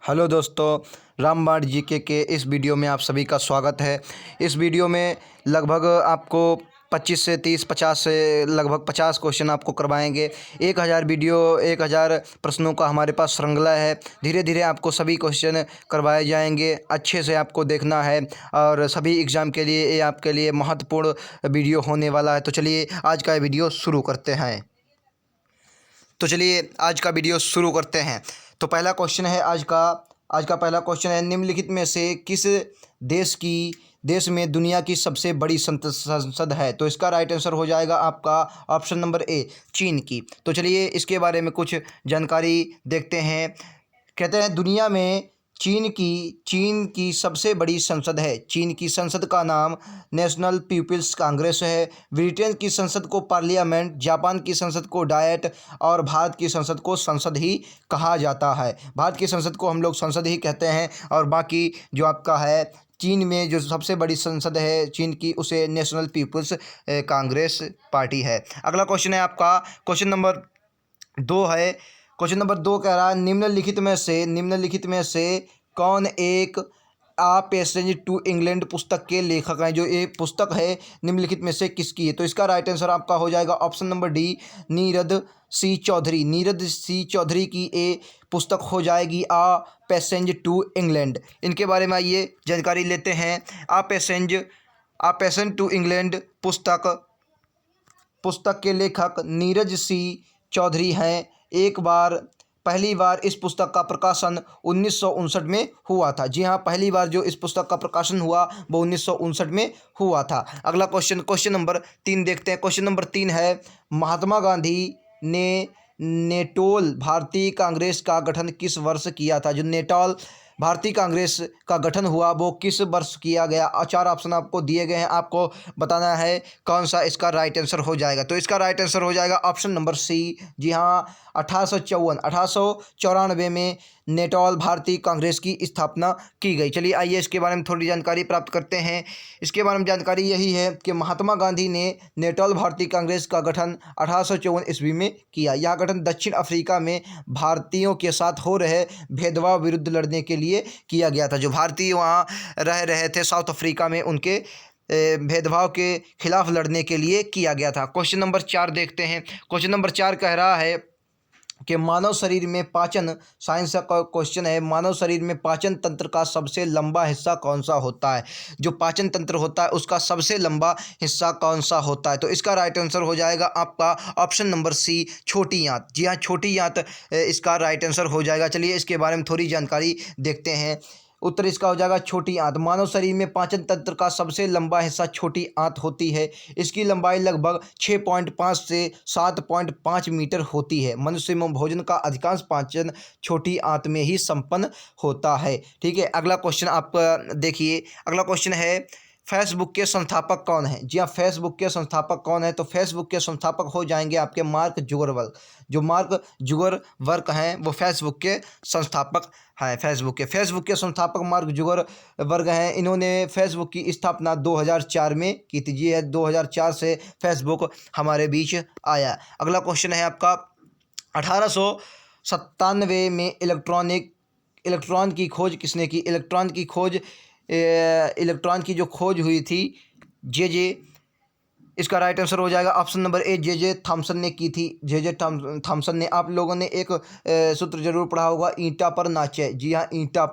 Hello दोस्तों, रामबाण GK के इस वीडियो में आप सभी का स्वागत है। इस वीडियो में लगभग आपको 25 से 30 50 से लगभग 50 क्वेश्चन आपको करवाएंगे। 1000 प्रश्नों का हमारे पास श्रृंखला है। धीरे धीरे आपको सभी क्वेश्चन करवाए जाएंगे। अच्छे से आपको देखना है और सभी एग्ज़ाम के लिए ये आपके लिए महत्वपूर्ण वीडियो होने वाला है। तो चलिए आज का वीडियो शुरू करते हैं। तो पहला क्वेश्चन है आज का पहला क्वेश्चन है, निम्नलिखित में से किस देश में दुनिया की सबसे बड़ी संसद है? तो इसका राइट आंसर हो जाएगा आपका ऑप्शन नंबर ए, चीन की। तो चलिए इसके बारे में कुछ जानकारी देखते हैं। कहते हैं दुनिया में चीन की सबसे बड़ी संसद है। चीन की संसद का नाम नेशनल पीपल्स कांग्रेस है। ब्रिटेन की संसद को पार्लियामेंट, जापान की संसद को डायट और भारत की संसद को संसद ही कहा जाता है। भारत की संसद को हम लोग संसद ही कहते हैं और बाकी जो आपका है चीन में जो सबसे बड़ी संसद है चीन की, उसे नेशनल पीपल्स कांग्रेस पार्टी है। अगला क्वेश्चन है आपका क्वेश्चन नंबर 2 है। क्वेश्चन नंबर 2 कह रहा है, निम्नलिखित में से कौन एक आ पैसेज टू इंग्लैंड पुस्तक के लेखक हैं? जो ये पुस्तक है निम्नलिखित में से किसकी है? तो इसका राइट आंसर आपका हो जाएगा ऑप्शन नंबर डी, नीरद सी चौधरी की ये पुस्तक हो जाएगी आ पैसेंज टू इंग्लैंड। इनके बारे में आइए जानकारी लेते हैं। आ पैसेंज टू इंग्लैंड पुस्तक के लेखक नीरज सी चौधरी हैं। पहली बार इस पुस्तक का प्रकाशन 1959 में हुआ था। जी हाँ, पहली बार जो इस पुस्तक का प्रकाशन हुआ वो 1959 में हुआ था। अगला क्वेश्चन नंबर 3 देखते हैं। क्वेश्चन नंबर 3 है, महात्मा गांधी ने नेटोल भारतीय कांग्रेस का गठन किस वर्ष किया था? जो नेटोल भारतीय कांग्रेस का गठन हुआ वो किस वर्ष किया गया? 4 ऑप्शन आपको दिए गए हैं, आपको बताना है कौन सा इसका राइट आंसर हो जाएगा। तो इसका राइट आंसर हो जाएगा ऑप्शन नंबर सी। जी हाँ, 1894 में नेटोल भारतीय कांग्रेस की स्थापना की गई। चलिए आइए इसके बारे में थोड़ी जानकारी प्राप्त करते हैं। इसके बारे में जानकारी यही है कि महात्मा गांधी ने नेटोल भारतीय कांग्रेस का गठन 1854 ईस्वी में किया। यह गठन दक्षिण अफ्रीका में भारतीयों के साथ हो रहे भेदभाव विरुद्ध लड़ने के लिए किया गया था। जो भारतीय वहाँ रह रहे थे साउथ अफ्रीका में, उनके भेदभाव के खिलाफ लड़ने के लिए किया गया था। क्वेश्चन नंबर 4 देखते हैं। क्वेश्चन नंबर 4 कह रहा है कि मानव शरीर में पाचन, साइंस का क्वेश्चन है, मानव शरीर में पाचन तंत्र का सबसे लंबा हिस्सा कौन सा होता है? जो पाचन तंत्र होता है उसका सबसे लंबा हिस्सा कौन सा होता है? तो इसका राइट आंसर हो जाएगा आपका ऑप्शन नंबर सी, छोटी आंत। जी हाँ, छोटी आंत इसका राइट आंसर हो जाएगा। चलिए इसके बारे में थोड़ी जानकारी देखते हैं। उत्तर इसका हो जाएगा छोटी आंत। मानव शरीर में पाचन तंत्र का सबसे लंबा हिस्सा छोटी आंत होती है। इसकी लंबाई लगभग 6.5 से 7.5 मीटर होती है। मनुष्य में भोजन का अधिकांश पाचन छोटी आंत में ही संपन्न होता है। ठीक है, अगला क्वेश्चन आप देखिए। अगला क्वेश्चन है, फेसबुक के संस्थापक कौन है? जी हाँ, फेसबुक के संस्थापक कौन है? तो फेसबुक के संस्थापक हो जाएंगे आपके मार्क जुगरबर्ग। जो मार्क जुगरबर्ग हैं वो फेसबुक के संस्थापक हैं। फेसबुक के संस्थापक मार्क जुगरबर्ग हैं। इन्होंने फेसबुक की स्थापना 2004 में की थी। जी है, 2004 से फेसबुक हमारे बीच आया। अगला क्वेश्चन है आपका, 1897 में इलेक्ट्रॉन की खोज किसने की? इलेक्ट्रॉन की जो खोज हुई थी जे इसका राइट आंसर हो जाएगा option number A, J Thomson ने की थी। जे थॉमसन ने। आप लोगों ने एक सूत्र जरूर पढ़ा होगा, ईंटा पर नाचे। जी हाँ, ईंटा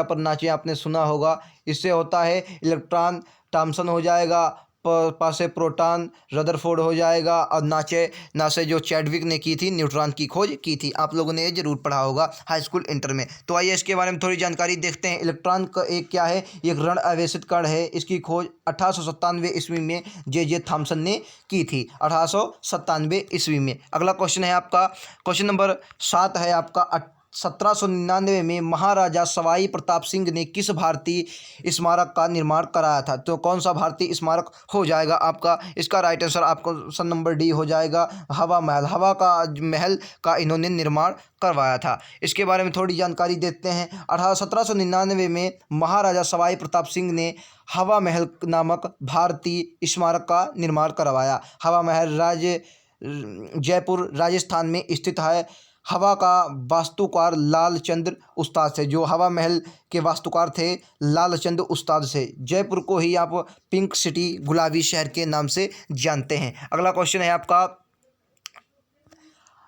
पर नाचे आपने सुना होगा। इससे होता है इलेक्ट्रॉन, थॉमसन हो जाएगा, पासे प्रोटॉन, रदरफोर्ड हो जाएगा, और नासे जो चैडविक ने की थी, न्यूट्रॉन की खोज की थी। आप लोगों ने ये जरूर पढ़ा होगा हाई स्कूल इंटर में। तो आइए इसके बारे में थोड़ी जानकारी देखते हैं। इलेक्ट्रॉन का एक क्या है? एक ऋण आवेशित कण है। इसकी खोज 1897 ईस्वी में जे थॉमसन ने की थी, 1897 ईस्वी में। अगला क्वेश्चन है आपका क्वेश्चन नंबर 7 है आपका, 1799 में महाराजा सवाई प्रताप सिंह ने किस भारतीय स्मारक का निर्माण कराया था? तो कौन सा भारतीय स्मारक हो जाएगा आपका? इसका राइट आंसर आपको ऑप्शन नंबर डी हो जाएगा, हवा महल का इन्होंने निर्माण करवाया था। इसके बारे में थोड़ी जानकारी देते हैं। 1799 में महाराजा सवाई प्रताप सिंह ने हवा महल नामक भारतीय स्मारक का निर्माण करवाया। हवा महल जयपुर राजस्थान में स्थित है। हवा का वास्तुकार लालचंद्र उस्ताद से, जो हवा महल के वास्तुकार थे लालचंद्र उस्ताद से। जयपुर को ही आप पिंक सिटी, गुलाबी शहर के नाम से जानते हैं। अगला क्वेश्चन है आपका,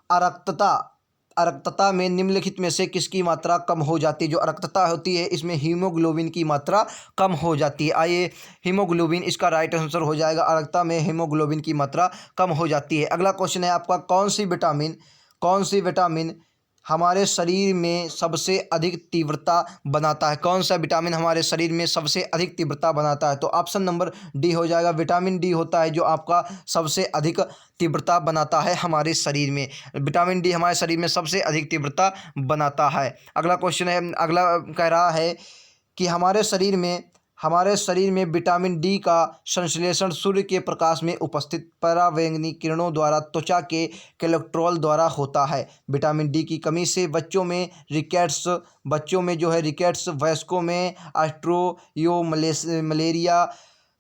अरक्तता अरक्तता में निम्नलिखित में से किसकी मात्रा कम हो जाती है? जो अरक्तता होती है इसमें हीमोग्लोबिन की मात्रा कम हो जाती है। आइए, हीमोग्लोबिन इसका राइट आंसर हो जाएगा। अरक्तता में हीमोग्लोबिन की मात्रा कम हो जाती है। अगला क्वेश्चन है आपका, कौन सी विटामिन हमारे शरीर में सबसे अधिक तीव्रता बनाता है? कौन सा विटामिन हमारे शरीर में सबसे अधिक तीव्रता बनाता है? तो ऑप्शन नंबर डी हो जाएगा। विटामिन डी होता है जो आपका सबसे अधिक तीव्रता बनाता है हमारे शरीर में। विटामिन डी हमारे शरीर में सबसे अधिक तीव्रता बनाता है। अगला क्वेश्चन है, अगला कह रहा है कि हमारे शरीर में विटामिन डी का संश्लेषण सूर्य के प्रकाश में उपस्थित परावैंगनी किरणों द्वारा त्वचा के कोलेस्ट्रॉल द्वारा होता है। विटामिन डी की कमी से बच्चों में रिकेट्स, वयस्कों में मलेरिया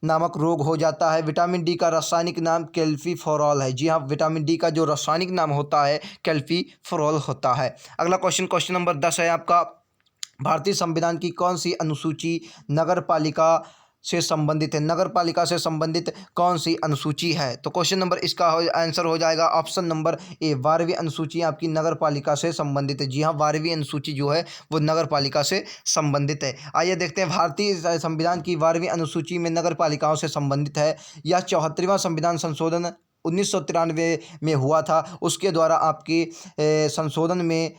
नामक रोग हो जाता है। विटामिन डी का रासायनिक नाम कैल्फिफोरॉल है। जी हाँ, विटामिन डी का जो रासायनिक नाम होता है कैल्फिफोरॉल होता है। अगला क्वेश्चन नंबर 10 है आपका, भारतीय संविधान की कौन सी अनुसूची नगर पालिका से संबंधित है? नगर पालिका से संबंधित कौन सी अनुसूची है? तो क्वेश्चन नंबर इसका आंसर हो जाएगा ऑप्शन नंबर ए, 12वीं अनुसूची आपकी नगर पालिका से संबंधित है। जी हाँ, 12वीं अनुसूची जो है वो नगर पालिका से संबंधित है। आइए देखते हैं, भारतीय संविधान की 12वीं अनुसूची में नगर पालिकाओं से संबंधित है। यह 74वां संविधान संशोधन 1993 में हुआ था। उसके द्वारा आपकी संशोधन में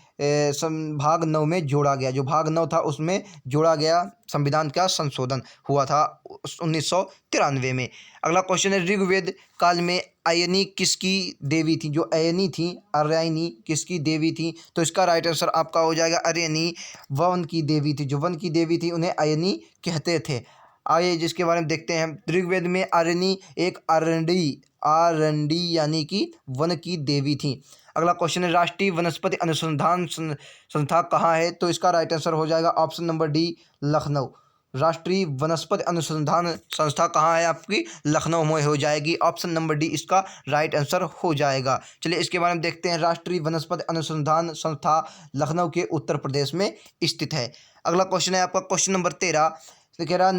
भाग 9 में जोड़ा गया। जो भाग 9 था उसमें जोड़ा गया, संविधान का संशोधन हुआ था 1993 में। अगला क्वेश्चन है, ऋग्वेद काल में अयनी किसकी देवी थी? जो अयनी थी, अरयनी किसकी देवी थी? तो इसका राइट आंसर आपका हो जाएगा अरयनी वन की देवी थी। जो वन की देवी थी उन्हें अयनी कहते थे। आइए जिसके बारे में देखते हैं, ऋग्वेद में अरणी एक आरंडी यानी कि वन की देवी थी। अगला क्वेश्चन है, राष्ट्रीय वनस्पति अनुसंधान संस्था कहाँ है? तो इसका राइट आंसर हो जाएगा ऑप्शन नंबर डी, लखनऊ। राष्ट्रीय वनस्पति अनुसंधान संस्था कहाँ है? आपकी लखनऊ में हो जाएगी। ऑप्शन नंबर डी इसका राइट आंसर हो जाएगा। चलिए इसके बारे में देखते हैं, राष्ट्रीय वनस्पति अनुसंधान संस्था लखनऊ के उत्तर प्रदेश में स्थित है। अगला क्वेश्चन है आपका, क्वेश्चन नंबर 13, तो कह रहा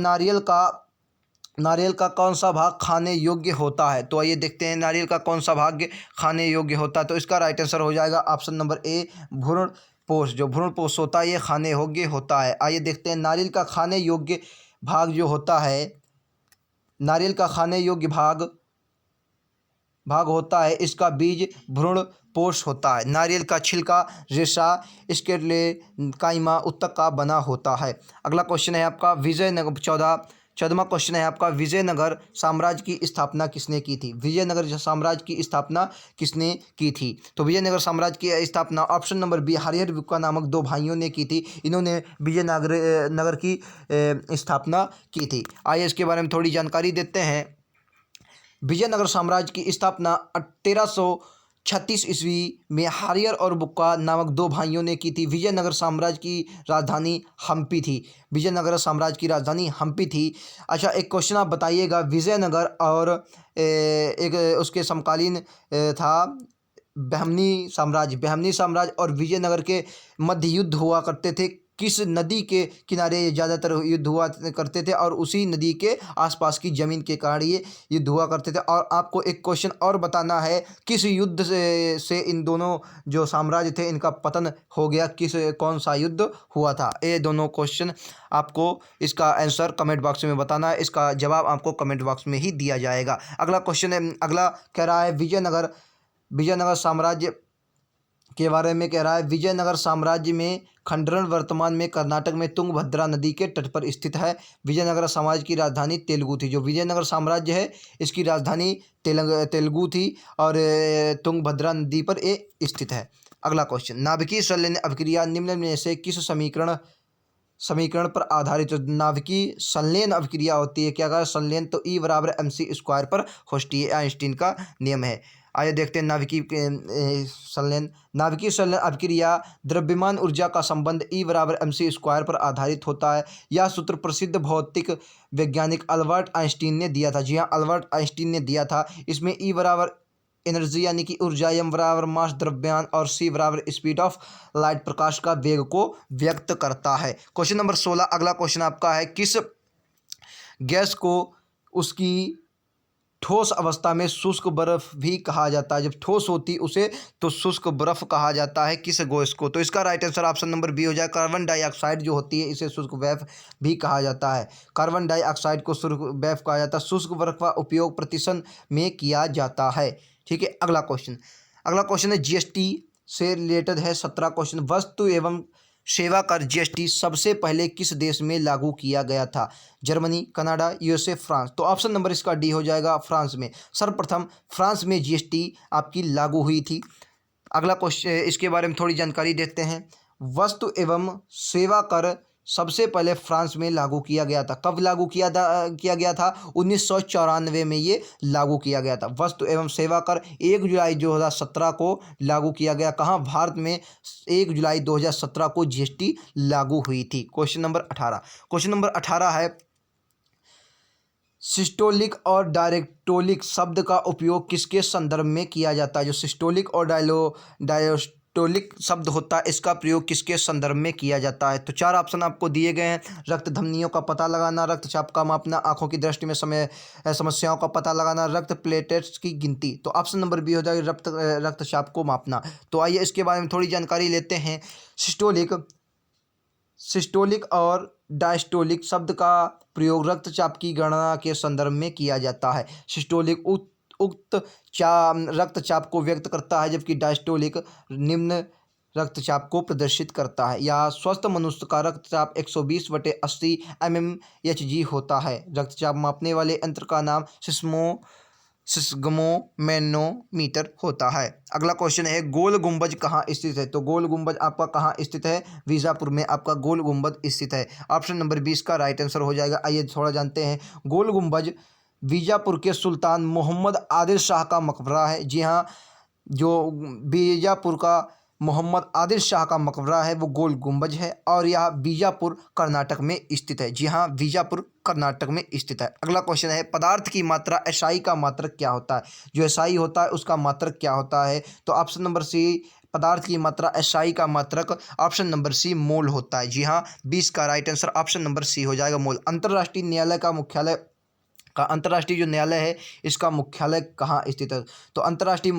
नारियल का कौन सा भाग खाने योग्य होता है? तो आइए देखते हैं, नारियल का कौन सा भाग खाने योग्य होता है? तो इसका राइट आंसर हो जाएगा ऑप्शन नंबर ए, भ्रूणपोष। जो भ्रूणपोष होता है ये खाने योग्य होता है। आइए देखते हैं, नारियल का खाने योग्य भाग जो होता है, नारियल का खाने योग्य भाग होता है इसका बीज भ्रूणपोष होता है। नारियल का छिलका, रेशा, इसके लिए काइमा उत्तक का बना होता है। अगला क्वेश्चन है आपका, विजयनगर 14वां क्वेश्चन है आपका, विजयनगर साम्राज्य की स्थापना किसने की थी? विजयनगर साम्राज्य की स्थापना किसने की थी? तो विजयनगर साम्राज्य की स्थापना ऑप्शन नंबर बी, हरिहर बुक्का नामक 2 भाइयों ने की थी। इन्होंने नगर की स्थापना की थी। आइए इसके बारे में थोड़ी जानकारी देते हैं। विजयनगर साम्राज्य की स्थापना 1336 ईस्वी में हरिहर और बुक्का नामक 2 भाइयों ने की थी। विजयनगर साम्राज्य की राजधानी हम्पी थी। विजयनगर साम्राज्य की राजधानी हम्पी थी। अच्छा, एक क्वेश्चन आप बताइएगा, विजयनगर और एक उसके समकालीन था बहमनी साम्राज्य और विजयनगर के मध्य युद्ध हुआ करते थे। किस नदी के किनारे ज़्यादातर युद्ध हुआ करते थे और उसी नदी के आसपास की ज़मीन के कारण ये युद्ध हुआ करते थे। और आपको एक क्वेश्चन और बताना है, किस युद्ध से इन दोनों जो साम्राज्य थे इनका पतन हो गया? कौन सा युद्ध हुआ था? ये दोनों क्वेश्चन आपको इसका आंसर कमेंट बॉक्स में बताना है। इसका जवाब आपको कमेंट बॉक्स में ही दिया जाएगा। अगला क्वेश्चन है, अगला कह रहा है, विजयनगर साम्राज्य के बारे में कह रहा है। विजयनगर साम्राज्य में खंडरण वर्तमान में कर्नाटक में तुंगभद्रा नदी के तट पर स्थित है। विजयनगर साम्राज्य की राजधानी तेलुगु थी। जो विजयनगर साम्राज्य है इसकी राजधानी तेलुगु थी और तुंगभद्रा नदी पर ये स्थित है। अगला क्वेश्चन, नाभिकीय संलयन अभिक्रिया निम्न में से किस समीकरण पर आधारित? नाभिकीय संलयन अभिक्रिया होती है, क्या कहा संलयन, तो E = mc² पर होती है। आइंस्टीन का नियम है। आइए देखते हैं, नाभिकीय संलयन अभिक्रिया द्रव्यमान ऊर्जा का संबंध E = mc² पर आधारित होता है। यह सूत्र प्रसिद्ध भौतिक वैज्ञानिक अल्बर्ट आइंस्टीन ने दिया था। जी हाँ, अल्बर्ट आइंस्टीन ने दिया था। इसमें E = एनर्जी यानी कि ऊर्जा, m बराबर मास द्रव्यमान और c बराबर स्पीड ऑफ लाइट प्रकाश का वेग को व्यक्त करता है। क्वेश्चन नंबर 16 अगला क्वेश्चन आपका है, किस गैस को उसकी ठोस अवस्था में शुष्क बर्फ भी कहा जाता है? जब ठोस होती उसे तो शुष्क बर्फ कहा जाता है किस गैस को? तो इसका right answer option number B हो जाए, कार्बन डाइऑक्साइड जो होती है इसे शुष्क बर्फ भी कहा जाता है। कार्बन डाइऑक्साइड को शुष्क बर्फ कहा जाता है। शुष्क बर्फ का उपयोग प्रतिष्ठा में किया जाता है। ठीक है, अगला क्वेश्चन है जीएसटी से रिलेटेड है। 17 क्वेश्चन, वस्तु एवं सेवा कर जीएसटी सबसे पहले किस देश में लागू किया गया था? Germany, Canada, USA, France. तो ऑप्शन नंबर इसका डी हो जाएगा, फ्रांस में। सर्वप्रथम फ्रांस में जीएसटी आपकी लागू हुई थी। अगला क्वेश्चन, इसके बारे में थोड़ी जानकारी देते हैं। वस्तु एवं सेवा कर सबसे पहले फ्रांस में लागू किया गया था। कब लागू किया गया था? 1994 में ये लागू किया गया था। वस्तु एवं सेवा कर 1 जुलाई 2017 को लागू किया गया। कहाँ? भारत में 1 जुलाई 2017 को जीएसटी लागू हुई थी। क्वेश्चन नंबर 18 है, सिस्टोलिक और डायस्टोलिक शब्द का उपयोग किसके संदर्भ में किया जाता है? जो सिस्टोलिक और डायस्टोलिक शब्द होता है इसका प्रयोग किसके संदर्भ में किया जाता है? तो 4 ऑप्शन आपको दिए गए हैं। रक्त धमनियों का पता लगाना, रक्तचाप का मापना, आंखों की दृष्टि में समस्याओं का पता लगाना, रक्त प्लेटलेट्स की गिनती। तो ऑप्शन नंबर बी हो जाएगा, रक्तचाप को मापना। तो आइए इसके बारे में थोड़ी जानकारी लेते हैं। सिस्टोलिक और डायस्टोलिक शब्द का प्रयोग रक्तचाप की गणना के संदर्भ में किया जाता है। सिस्टोलिक उक्त रक्तचाप को व्यक्त करता है, जबकि डायस्टोलिक निम्न रक्तचाप को प्रदर्शित करता है। या स्वस्थ मनुष्य का रक्तचाप 120/80 mmHg होता है। रक्तचाप मापने वाले यंत्र का नाम सिस्गमोमेनोमीटर होता है। अगला क्वेश्चन है, गोल गुंबज कहाँ स्थित है? तो गोल गुंबज आपका कहाँ स्थित है? बीजापुर में आपका गोल गुंबज स्थित है। ऑप्शन नंबर 20 का राइट आंसर हो जाएगा। आइए थोड़ा जानते हैं। गोल गुंबज बीजापुर के सुल्तान मोहम्मद आदिल शाह का मकबरा है। जी हाँ, जो बीजापुर का मोहम्मद आदिल शाह का मकबरा है वो गोल गुंबज है और यह बीजापुर कर्नाटक में स्थित है। जी हाँ, बीजापुर कर्नाटक में स्थित है। अगला क्वेश्चन है, पदार्थ की मात्रा एसआई का मात्रक क्या होता है? जो एसआई होता है उसका मात्रक क्या होता है? तो ऑप्शन नंबर सी, पदार्थ की मात्रा एसआई का मात्रक ऑप्शन नंबर सी मोल होता है। जी हाँ, 20 का right answer option number C हो जाएगा, मोल। अंतर्राष्ट्रीय जो न्यायालय है इसका मुख्यालय कहाँ स्थित है? तो अंतर्राष्ट्रीय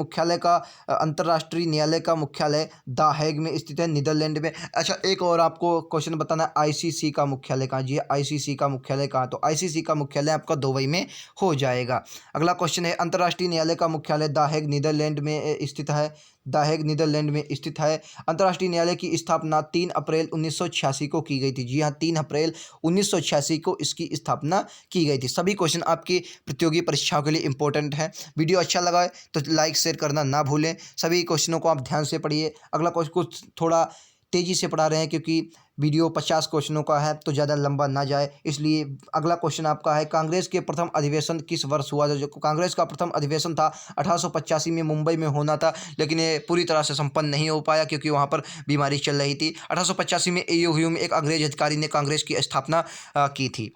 न्यायालय का मुख्यालय द हेग में स्थित है, नीदरलैंड में। अच्छा, एक और आपको क्वेश्चन बताना है, आईसीसी का मुख्यालय कहाँ? जी, आईसीसी का मुख्यालय कहाँ? तो आईसीसी का मुख्यालय आपका दुबई में हो जाएगा। अगला क्वेश्चन है, अंतर्राष्ट्रीय न्यायालय का मुख्यालय द हेग नीदरलैंड में स्थित है। द हेग नीदरलैंड में स्थित है। अंतर्राष्ट्रीय न्यायालय की स्थापना 3 अप्रैल 1986 को की गई थी। जी हाँ, 3 अप्रैल 1986 को इसकी स्थापना की गई थी। सभी क्वेश्चन आपकी प्रतियोगी परीक्षाओं के लिए इंपॉर्टेंट है। वीडियो अच्छा लगा है तो लाइक शेयर करना ना भूलें। सभी क्वेश्चनों को आप ध्यान से पढ़िए। अगला क्वेश्चन कुछ थोड़ा तेज़ी से पढ़ा रहे हैं क्योंकि वीडियो 50 क्वेश्चनों का है तो ज़्यादा लंबा ना जाए, इसलिए अगला क्वेश्चन आपका है, कांग्रेस के प्रथम अधिवेशन किस वर्ष हुआ था? जो कांग्रेस का प्रथम अधिवेशन था 1885 में मुंबई में होना था, लेकिन ये पूरी तरह से संपन्न नहीं हो पाया क्योंकि वहाँ पर बीमारी चल रही थी। 1885 में एयू ह्यूम एक अंग्रेज अधिकारी ने कांग्रेस की स्थापना की थी।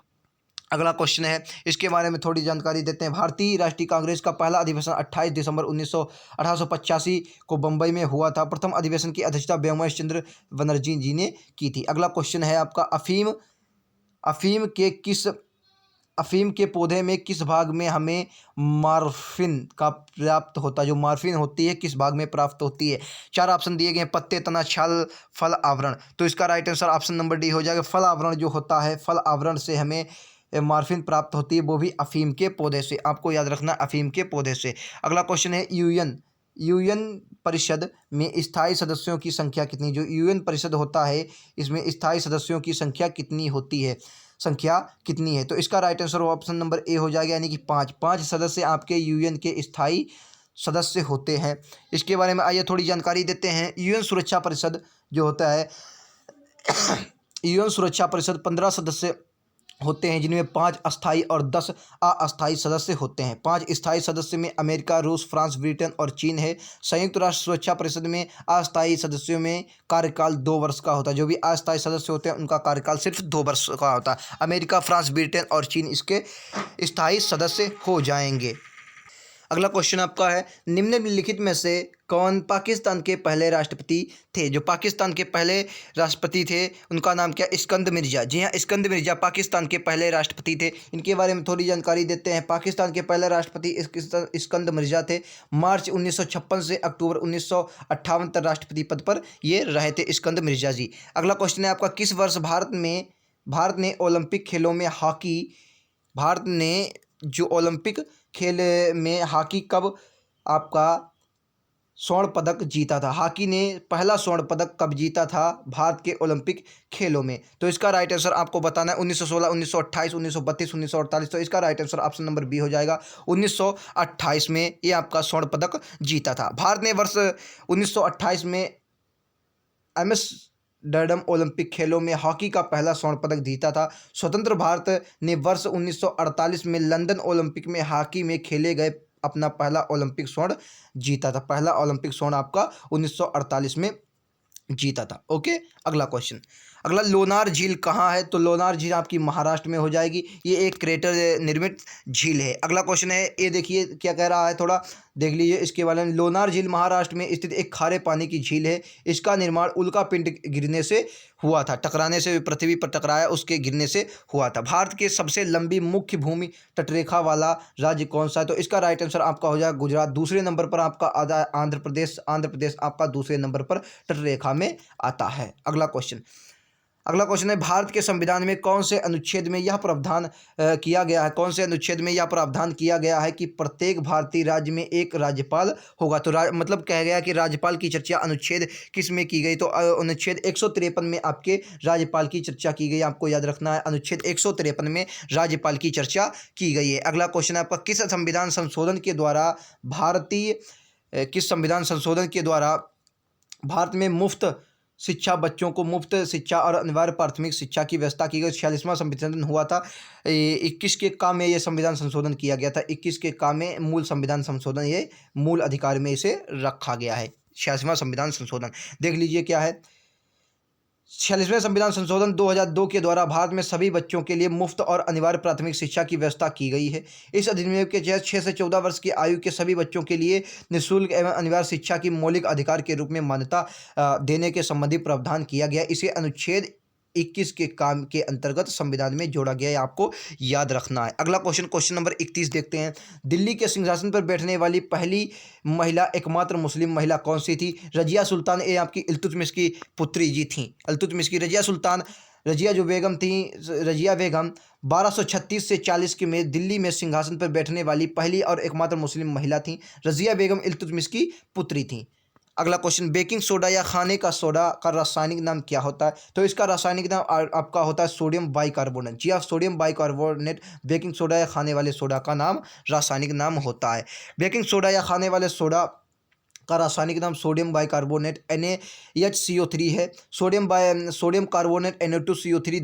अगला क्वेश्चन है, इसके बारे में थोड़ी जानकारी देते हैं। भारतीय राष्ट्रीय कांग्रेस का पहला अधिवेशन 28 दिसंबर 1885 को बम्बई में हुआ था। प्रथम अधिवेशन की अध्यक्षता व्योमेश चंद्र बनर्जी जी ने की थी। अगला क्वेश्चन है आपका, अफीम के पौधे में किस भाग में हमें मॉर्फिन का प्राप्त होता है? जो मॉर्फिन होती है किस भाग में प्राप्त होती है? 4 ऑप्शन दिए गए हैं, पत्ते, तना, छाल, फल, आवरण। तो इसका right answer option number D हो जाएगा। फल आवरण जो होता है, फल आवरण से हमें मॉर्फिन प्राप्त होती है, वो भी अफीम के पौधे से। आपको याद रखना, अफीम के पौधे से। अगला क्वेश्चन है, यूएन परिषद में स्थायी सदस्यों की संख्या कितनी? जो यूएन परिषद होता है इसमें स्थायी सदस्यों की संख्या कितनी होती है? तो इसका right answer option number A हो जाएगा, यानी कि 5 सदस्य आपके यूएन के स्थायी सदस्य होते हैं। इसके बारे में आइए थोड़ी जानकारी देते हैं। यूएन सुरक्षा परिषद जो होता है यूएन सुरक्षा परिषद 15 सदस्य होते हैं, जिनमें 5 अस्थायी और 10 अस्थायी सदस्य होते हैं। 5 स्थायी सदस्य में अमेरिका, रूस, फ्रांस, ब्रिटेन और चीन है। संयुक्त राष्ट्र सुरक्षा परिषद में अस्थायी सदस्यों में कार्यकाल 2 वर्ष का होता है। जो भी अस्थायी सदस्य होते हैं उनका कार्यकाल सिर्फ 2 वर्ष का होता है। अमेरिका, फ्रांस, ब्रिटेन और चीन इसके स्थायी सदस्य हो जाएंगे। अगला क्वेश्चन आपका है, निम्नलिखित में से कौन पाकिस्तान के पहले राष्ट्रपति थे? जो पाकिस्तान के पहले राष्ट्रपति थे उनका नाम क्या? इस्कंदर मिर्जा। जी हाँ, इस्कंदर मिर्जा पाकिस्तान के पहले राष्ट्रपति थे। इनके बारे में थोड़ी जानकारी देते हैं। पाकिस्तान के पहले राष्ट्रपति इस्कंदर मिर्जा थे। मार्च 1956 से अक्टूबर 1958 तक राष्ट्रपति पद पर ये रहे थे इस्कंदर मिर्जा जी। अगला क्वेश्चन है आपका, किस वर्ष भारत ने ओलंपिक खेलों में हॉकी भारत ने जो ओलंपिक खेल में हॉकी कब आपका स्वर्ण पदक जीता था? हॉकी ने पहला स्वर्ण पदक कब जीता था भारत के ओलंपिक खेलों में? तो इसका राइट आंसर आपको बताना है 1916, 1928, 1932, 1948। तो इसका right answer option number B हो जाएगा। 1928 में ये आपका स्वर्ण पदक जीता था। भारत ने वर्ष 1928 में एम्स्टर्डम ओलंपिक खेलों में हॉकी का पहला स्वर्ण पदक जीता था। स्वतंत्र भारत ने वर्ष 1948 में लंदन ओलंपिक में हॉकी में खेले गए अपना पहला ओलंपिक स्वर्ण जीता था। पहला ओलंपिक स्वर्ण आपका 1948 में जीता था। ओके, अगला क्वेश्चन। अगला, लोनार झील कहाँ है? तो लोनार झील आपकी महाराष्ट्र में हो जाएगी। ये एक क्रेटर निर्मित झील है। अगला क्वेश्चन है, ये देखिए क्या कह रहा है, थोड़ा देख लीजिए इसके बारे में। लोनार झील महाराष्ट्र में स्थित एक खारे पानी की झील है। इसका निर्माण उल्का पिंड गिरने से हुआ था, टकराने से, पृथ्वी पर टकराया, उसके गिरने से हुआ था। भारत के सबसे लंबी मुख्य भूमि तटरेखा वाला राज्य कौन सा है? तो इसका राइट आंसर आपका हो जाएगा गुजरात। दूसरे नंबर पर आपका आता है आंध्र प्रदेश। आंध्र प्रदेश आपका दूसरे नंबर पर तटरेखा में आता है। अगला क्वेश्चन है, भारत के संविधान में कौन से अनुच्छेद में यह प्रावधान किया गया है? कौन से अनुच्छेद में यह प्रावधान किया गया है कि प्रत्येक भारतीय राज्य में एक राज्यपाल होगा? तो मतलब कहा गया कि राज्यपाल की चर्चा अनुच्छेद किस में की गई? तो अनुच्छेद 153 में आपके राज्यपाल की चर्चा की गई। आपको याद रखना है, अनुच्छेद 153 में राज्यपाल की चर्चा की गई है। अगला क्वेश्चन है आपका, किस संविधान संशोधन के द्वारा भारत में मुफ्त शिक्षा, बच्चों को मुफ्त शिक्षा और अनिवार्य प्राथमिक शिक्षा की व्यवस्था की गई? 46वां संविधान हुआ था। 21 के का में ये संविधान संशोधन किया गया था। 21 के का में मूल संविधान संशोधन, ये मूल अधिकार में इसे रखा गया है। 46वां संविधान संशोधन देख लीजिए क्या है। 46वें संविधान संशोधन 2002 के द्वारा भारत में सभी बच्चों के लिए मुफ्त और अनिवार्य प्राथमिक शिक्षा की व्यवस्था की गई है। इस अधिनियम के तहत 6 से 14 वर्ष की आयु के सभी बच्चों के लिए निःशुल्क एवं अनिवार्य शिक्षा की मौलिक अधिकार के रूप में मान्यता देने के संबंधी प्रावधान किया गया। इसे अनुच्छेद 21 के काम के अंतर्गत संविधान में जोड़ा गया है। आपको याद रखना है। अगला क्वेश्चन नंबर 31 देखते हैं। दिल्ली के सिंहासन पर बैठने वाली पहली महिला, एकमात्र मुस्लिम महिला कौन सी थी? रजिया सुल्तान, ये आपकी इल्तुतमिश की पुत्री जी थी। इल्तुतमिश की रजिया जो बेगम थी, रजिया बेगम 1236 से 40 के में दिल्ली में सिंहासन पर बैठने वाली पहली और एकमात्र मुस्लिम महिला थी। रजिया बेगम इल्तुतमिश की पुत्री थी। अगला क्वेश्चन, बेकिंग सोडा या खाने का सोडा का रासायनिक नाम क्या होता है? तो इसका रासायनिक नाम आपका होता है सोडियम बाइकार्बोनेट। जी हाँ, सोडियम बाइकार्बोनेट बेकिंग सोडा या खाने वाले सोडा का नाम, रासायनिक नाम होता है। बेकिंग सोडा या खाने वाले सोडा का रासायनिक नाम सोडियम बाइकार्बोनेट NaHCO3 है। सोडियम कार्बोनेट Na2CO3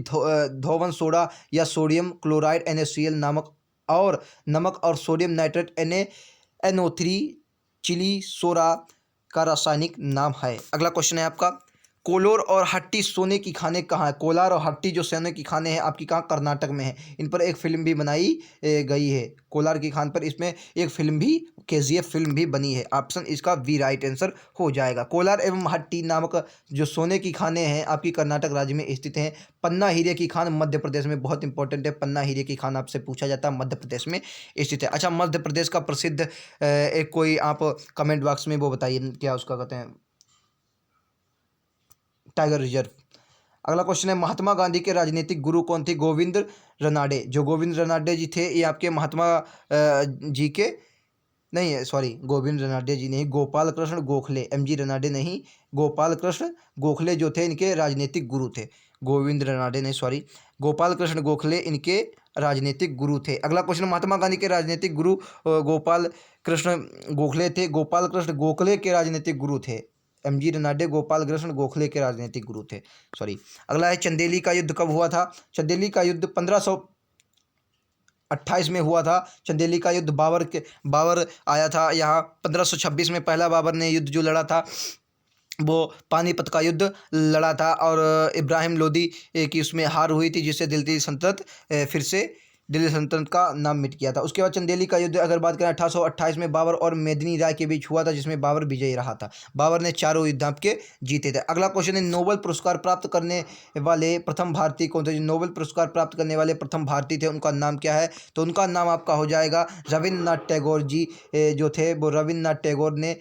धोवन सोडा या सोडियम क्लोराइड NaCl नमक और sodium nitrate NaNO3 chilli soda का रासायनिक नाम है। अगला क्वेश्चन है आपका, कोलार और हट्टी सोने की खाने कहाँ है? कोलार और हट्टी जो सोने की खाने हैं आपकी कहाँ? कर्नाटक में है। इन पर एक फिल्म भी बनाई गई है। कोलार की खान पर इसमें एक फिल्म भी, KGF फिल्म भी बनी है। ऑप्शन इसका बी राइट आंसर हो जाएगा। कोलार एवं हट्टी नामक जो सोने की खाने हैं आपकी कर्नाटक राज्य में स्थित हैं। पन्ना हीरे की खान मध्य प्रदेश में, बहुत इंपॉर्टेंट है। पन्ना हीरे की खान आपसे पूछा जाता है, मध्य प्रदेश में स्थित है। अच्छा, मध्य प्रदेश का प्रसिद्ध एक कोई आप कमेंट बॉक्स में वो बताइए, क्या उसका कहते हैं, टाइगर रिजर्व। अगला क्वेश्चन है, महात्मा गांधी के राजनीतिक गुरु कौन थे? गोविंद रनाडे। जो गोविंद रनाडे जी थे, ये आपके महात्मा जी के नहीं है, सॉरी, गोविंद रनाडे जी नहीं, गोपाल कृष्ण गोखले, MG रनाडे नहीं, गोपाल कृष्ण गोखले जो थे इनके राजनीतिक गुरु थे। गोविंद रनाडे नहीं, सॉरी, गोपाल कृष्ण गोखले इनके राजनीतिक गुरु थे। अगला क्वेश्चन, महात्मा गांधी के राजनीतिक गुरु गोपाल कृष्ण गोखले थे। गोपाल कृष्ण गोखले के राजनीतिक गुरु थे। MG रनाडे गोपाल कृष्ण गोखले के राजनीतिक गुरु थे, सॉरी। अगला है, चंदेली का युद्ध कब हुआ था? चंदेली का युद्ध 1528 में हुआ था। चंदेली का युद्ध बाबर आया था यहाँ 1526 में। पहला बाबर ने युद्ध जो लड़ा था वो पानीपत का युद्ध लड़ा था और इब्राहिम लोदी की उसमें हार हुई थी, जिससे दिल्ली सल्तनत फिर से दिल्ली सल्तनत का नाम मिट गया था। उसके बाद चंदेली का युद्ध अगर बात करें 1828 में बाबर और मेदिनी राय के बीच हुआ था, जिसमें बाबर विजयी रहा था। बाबर ने चारों युद्ध आपके जीते थे। अगला क्वेश्चन है, नोबेल पुरस्कार प्राप्त करने वाले प्रथम भारतीय कौन थे? जो नोबेल पुरस्कार प्राप्त करने वाले प्रथम भारतीय थे उनका नाम क्या है? तो उनका नाम आपका हो जाएगा रविन्द्रनाथ टैगोर जी। जो थे वो रविन्द्रनाथ टैगोर ने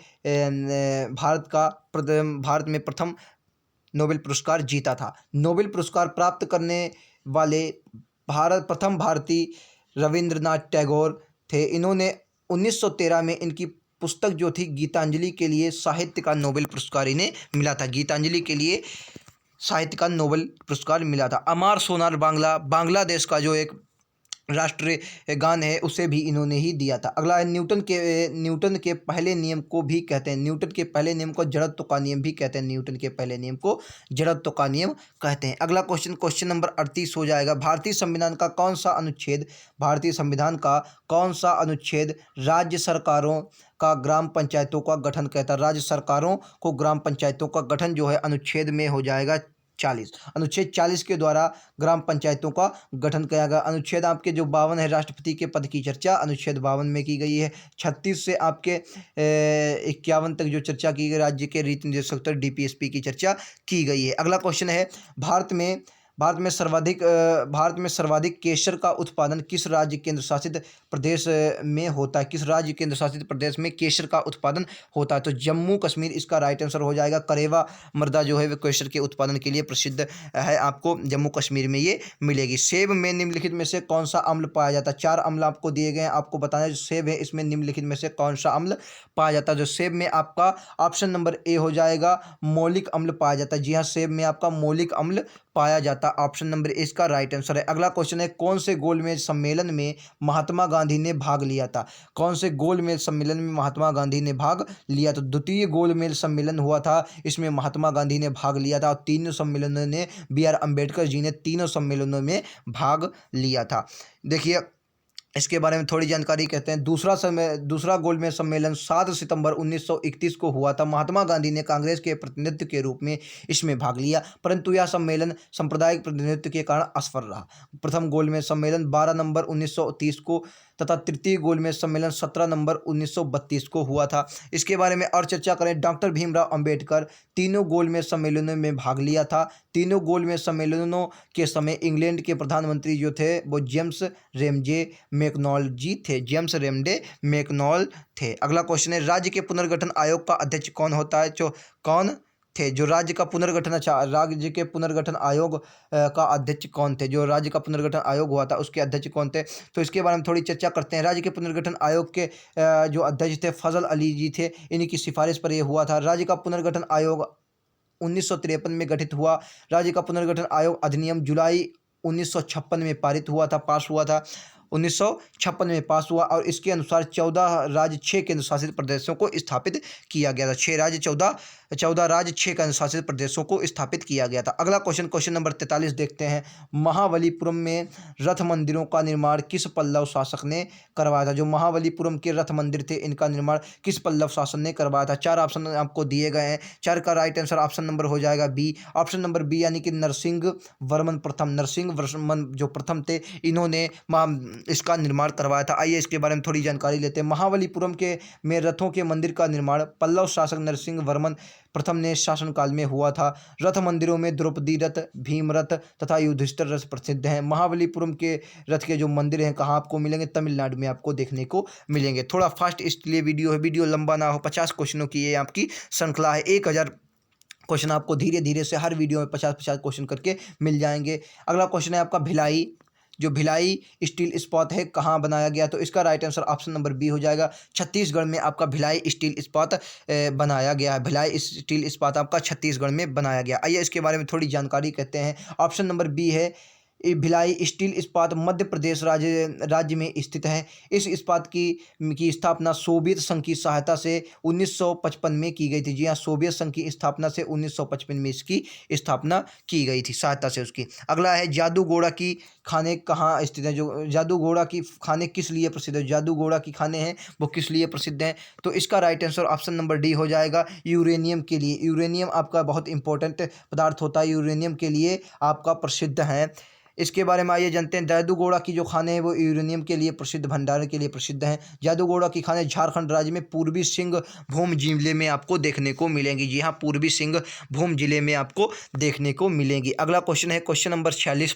भारत में प्रथम नोबेल पुरस्कार जीता था। नोबेल पुरस्कार प्राप्त करने वाले प्रथम भारतीय रविंद्रनाथ टैगोर थे। इन्होंने 1913 में इनकी पुस्तक जो थी गीतांजलि के लिए साहित्य का नोबेल पुरस्कार इन्हें मिला था। गीतांजलि के लिए साहित्य का नोबेल पुरस्कार मिला था। अमार सोनार बांग्ला, बांग्लादेश का जो एक राष्ट्रीय गान है, उसे भी इन्होंने ही दिया था। अगला है, न्यूटन के पहले नियम को भी कहते हैं, न्यूटन के पहले नियम को जड़त्व का नियम भी कहते हैं। न्यूटन के पहले नियम को जड़त्व का नियम कहते हैं। अगला क्वेश्चन नंबर 38 हो जाएगा, भारतीय संविधान का कौन सा अनुच्छेद राज्य सरकारों का ग्राम पंचायतों का गठन कहता है? राज्य सरकारों को ग्राम पंचायतों का गठन जो है अनुच्छेद में हो जाएगा 40। अनुच्छेद 40 के द्वारा ग्राम पंचायतों का गठन किया गया। अनुच्छेद आपके जो 52 है, राष्ट्रपति के पद की चर्चा अनुच्छेद 52 में की गई है। 36 से आपके 51 तक जो चर्चा की गई, राज्य के रीति निर्देशक DPSP की चर्चा की गई है। अगला क्वेश्चन है, भारत में सर्वाधिक केसर का उत्पादन किस राज्य केंद्र शासित प्रदेश में होता है? किस राज्य केंद्र शासित प्रदेश में केसर का उत्पादन होता है? तो जम्मू कश्मीर इसका राइट आंसर हो जाएगा। करेवा मृदा जो है वह केसर के उत्पादन के लिए प्रसिद्ध है, आपको जम्मू कश्मीर में ये मिलेगी। सेब में निम्नलिखित में से कौन सा अम्ल पाया जाता है? 4 अम्ल आपको दिए गए हैं, आपको बताना है जो सेब है इसमें निम्नलिखित में से कौन सा अम्ल पाया जाता है? जो सेब में आपका ऑप्शन नंबर ए हो जाएगा, मौलिक अम्ल पाया जाता है। जी हाँ, सेब में आपका मौलिक अम्ल पाया जाता, ऑप्शन नंबर ए इसका राइट आंसर है। अगला क्वेश्चन है, कौन से गोलमेज सम्मेलन में महात्मा गांधी ने भाग लिया था? कौन से गोलमेज सम्मेलन में महात्मा गांधी ने भाग लिया? तो द्वितीय गोलमेज सम्मेलन हुआ था, इसमें महात्मा गांधी ने भाग लिया था और तीनों सम्मेलनों ने BR अम्बेडकर जी ने तीनों सम्मेलनों में भाग लिया था। देखिए इसके बारे में थोड़ी जानकारी कहते हैं। दूसरा गोलमेज सम्मेलन 7 सितंबर 1931 को हुआ था। महात्मा गांधी ने कांग्रेस के प्रतिनिधि के रूप में इसमें भाग लिया, परंतु यह सम्मेलन सांप्रदायिक प्रतिनिधित्व के कारण असफल रहा। प्रथम गोलमेज सम्मेलन 12 नवंबर 1930 को तथा तृतीय गोलमेज सम्मेलन 17 नवंबर 1932 को हुआ था। इसके बारे में और चर्चा करें, डॉक्टर भीमराव अंबेडकर तीनों गोलमेज सम्मेलनों में भाग लिया था। तीनों गोलमेज सम्मेलनों के समय इंग्लैंड के प्रधानमंत्री जो थे वो जेम्स रेमजे मैकडॉनल्ड जी थे, जेम्स रेमडे मैकडॉनल्ड थे। अगला क्वेश्चन है, राज्य के पुनर्गठन आयोग का अध्यक्ष कौन होता है? कौन थे जो राज्य के पुनर्गठन आयोग का अध्यक्ष कौन थे? जो राज्य का पुनर्गठन आयोग हुआ था उसके अध्यक्ष कौन थे? तो इसके बारे में थोड़ी चर्चा करते हैं। राज्य के पुनर्गठन आयोग के जो अध्यक्ष थे फजल अली जी थे, इन्हीं की सिफारिश पर यह हुआ था। राज्य का पुनर्गठन आयोग 1953 में गठित हुआ। राज्य का पुनर्गठन आयोग अधिनियम जुलाई 1956 में पास हुआ था 1956 में पास हुआ और इसके अनुसार 14 राज्य 6 केंद्र शासित प्रदेशों को स्थापित किया गया था। 6 राज्य 14 राज्य 6 केंद्र शासित प्रदेशों को स्थापित किया गया था। अगला क्वेश्चन नंबर 43 देखते हैं। महाबलीपुरम में रथ मंदिरों का निर्माण किस पल्लव शासक ने करवाया था? जो महाबलीपुरम के रथ मंदिर थे इनका निर्माण किस पल्लव शासन ने करवाया था? 4 ऑप्शन आपको दिए गए हैं, 4 का राइट आंसर ऑप्शन नंबर हो जाएगा बी। ऑप्शन नंबर बी यानी कि नरसिंह वर्मन जो प्रथम थे, इन्होंने इसका निर्माण करवाया था। आइए इसके बारे में थोड़ी जानकारी लेते हैं। महाबलीपुरम में रथों के मंदिर का निर्माण पल्लव शासक नरसिंह वर्मन प्रथम ने शासनकाल में हुआ था। रथ मंदिरों में द्रौपदी रथ, भीम रथ तथा युधिष्ठिर रथ प्रसिद्ध हैं। महाबलीपुरम के रथ के जो मंदिर हैं कहाँ आपको मिलेंगे? तमिलनाडु में आपको देखने को मिलेंगे। थोड़ा फास्ट इसलिए वीडियो है, वीडियो लंबा ना हो। 50 क्वेश्चनों की ये आपकी श्रृंखला है। 1000 क्वेश्चन आपको धीरे धीरे से हर वीडियो में 50-50 क्वेश्चन करके मिल जाएंगे। अगला क्वेश्चन है आपका भिलाई। जो भिलाई स्टील इस्पात है कहाँ बनाया गया? तो इसका right answer option number B हो जाएगा। छत्तीसगढ़ में आपका भिलाई स्टील इस्पात बनाया गया है। भिलाई स्टील इस्पात आपका छत्तीसगढ़ में बनाया गया। आइए इसके बारे में थोड़ी जानकारी कहते हैं। ऑप्शन नंबर बी है भिलाई स्टील इस्पात मध्य प्रदेश राज्य में स्थित है। इस इस्पात की स्थापना सोवियत संघ की सहायता से 1955 में की गई थी। जी हाँ, सोवियत संघ की स्थापना से 1955 में इसकी स्थापना की गई थी, सहायता से उसकी। अगला है जादूगोड़ा की खाने कहाँ स्थित है? जो जादूगोड़ा की खाने किस लिए प्रसिद्ध है? जादूगोड़ा की खाने हैं वो किस लिए प्रसिद्ध हैं? तो इसका right answer option number D हो जाएगा, यूरेनियम के लिए। यूरेनियम आपका बहुत इंपॉर्टेंट पदार्थ होता है, यूरेनियम के लिए आपका प्रसिद्ध है। इसके बारे में आइए जानते हैं। जादूगोड़ा की जो खाने हैं वो यूरेनियम के लिए प्रसिद्ध, भंडारण के लिए प्रसिद्ध हैं। जादूगोड़ा की खाने झारखंड राज्य में पूर्वी सिंहभूम जिले में आपको देखने को मिलेंगी। जी हाँ, पूर्वी सिंहभूम जिले में आपको देखने को मिलेंगी। अगला क्वेश्चन है क्वेश्चन नंबर 46।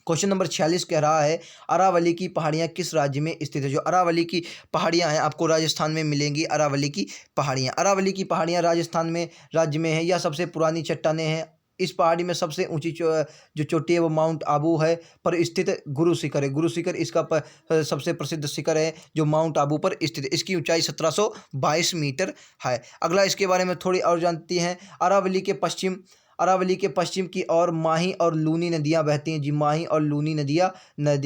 क्वेश्चन नंबर 46 कह रहा है, अरावली की पहाड़ियाँ किस राज्य में स्थित है। जो अरावली की पहाड़ियाँ हैं आपको राजस्थान में मिलेंगी। अरावली की पहाड़ियाँ राजस्थान में राज्य में है। यह सबसे पुरानी चट्टानें हैं। इस पहाड़ी में सबसे ऊंची जो चोटी है वो माउंट आबू है पर स्थित गुरु शिखर है। गुरु शिखर इसका सबसे प्रसिद्ध शिखर है जो माउंट आबू पर स्थित है। इसकी ऊंचाई 1722 मीटर है। अगला इसके बारे में थोड़ी और जानती हैं। अरावली के पश्चिम की ओर माही और लूनी नदियां बहती हैं। जी, माही और लूनी नदी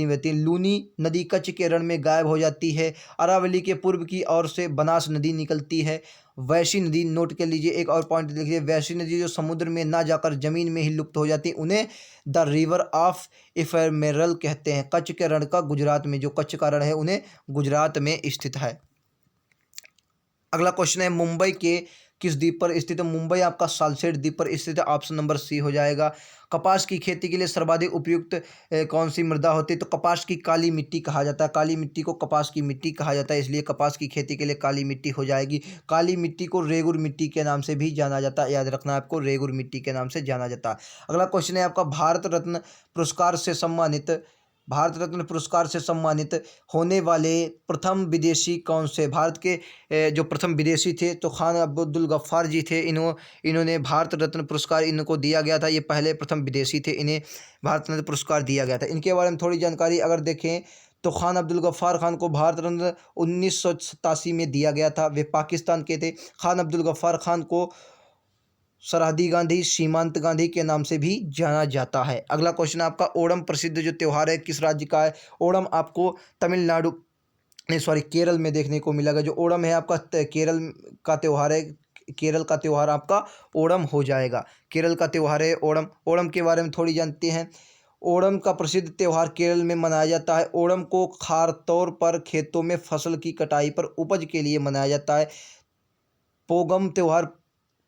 बहती हैं। लूनी नदी कच्छ के रण में गायब हो जाती है। अरावली के पूर्व की ओर से बनास नदी निकलती है। वैशी नदी, नोट कर लीजिए, एक और पॉइंट देखिए, वैशी नदी जो समुद्र में ना जाकर जमीन में ही लुप्त हो जाती है उन्हें द रिवर ऑफ इफेमेरल कहते हैं। कच्छ के रण का गुजरात में, जो कच्छ का रण है उन्हें गुजरात में स्थित है। अगला क्वेश्चन है, मुंबई के किस द्वीप पर स्थित है। मुंबई आपका सालसेट द्वीप पर स्थित है। ऑप्शन नंबर सी हो जाएगा। कपास की खेती के लिए सर्वाधिक उपयुक्त कौन सी मृदा होती है। तो कपास की काली मिट्टी कहा जाता है। काली मिट्टी को कपास की मिट्टी कहा जाता है, इसलिए कपास की खेती के लिए काली मिट्टी हो जाएगी। काली मिट्टी को रेगुर मिट्टी के नाम से भी जाना जाता है। याद रखना है आपको, रेगुर मिट्टी के नाम से जाना जाता है। अगला क्वेश्चन है आपका, भारत रत्न पुरस्कार से सम्मानित होने वाले प्रथम विदेशी कौन से। भारत के जो प्रथम विदेशी थे तो खान अब्दुल गफ्फार जी थे। इन्होंने भारत रत्न पुरस्कार इनको दिया गया था। ये पहले प्रथम विदेशी थे, इन्हें भारत रत्न पुरस्कार दिया गया था। इनके बारे में थोड़ी जानकारी अगर देखें तो खान अब्दुल गफ्फार खान को भारत रत्न 1987 में दिया गया था। वे पाकिस्तान के थे। खान अब्दुल गफ्फार खान को सरहदी गांधी, सीमांत गांधी के नाम से भी जाना जाता है। अगला क्वेश्चन आपका, ओणम प्रसिद्ध जो त्यौहार है किस राज्य का है। ओणम आपको तमिलनाडु नहीं सॉरी केरल में देखने को मिलेगा। जो ओणम है आपका केरल का त्यौहार है। केरल का त्यौहार आपका ओणम हो जाएगा। केरल का त्यौहार है ओणम। ओणम के बारे में थोड़ी जानते हैं। ओणम का प्रसिद्ध त्यौहार केरल में मनाया जाता है। ओणम को खास तौर पर खेतों में फसल की कटाई पर उपज के लिए मनाया जाता है। पोगम त्यौहार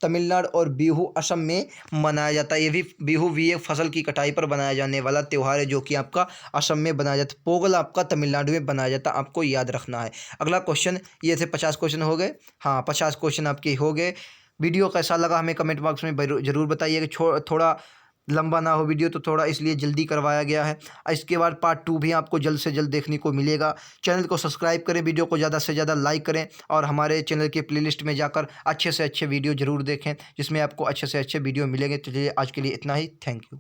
तमिलनाडु और बिहू असम में मनाया जाता है। ये भी बिहू भी एक फसल की कटाई पर बनाया जाने वाला त्यौहार है जो कि आपका असम में बनाया जाता है। पोगल आपका तमिलनाडु में बनाया जाता है, आपको याद रखना है। अगला क्वेश्चन, ये थे 50 क्वेश्चन हो गए। हाँ, 50 क्वेश्चन आपके हो गए। वीडियो कैसा लगा हमें कमेंट बॉक्स में ज़रूर बताइए। कि थोड़ा लंबा ना हो वीडियो तो थोड़ा इसलिए जल्दी करवाया गया है। इसके बाद पार्ट 2 भी आपको जल्द से जल्द देखने को मिलेगा। चैनल को सब्सक्राइब करें, वीडियो को ज़्यादा से ज़्यादा लाइक करें और हमारे चैनल के प्लेलिस्ट में जाकर अच्छे से अच्छे वीडियो ज़रूर देखें जिसमें आपको अच्छे से अच्छे वीडियो मिलेंगे। तो चलिए आज के लिए इतना ही। Thank you.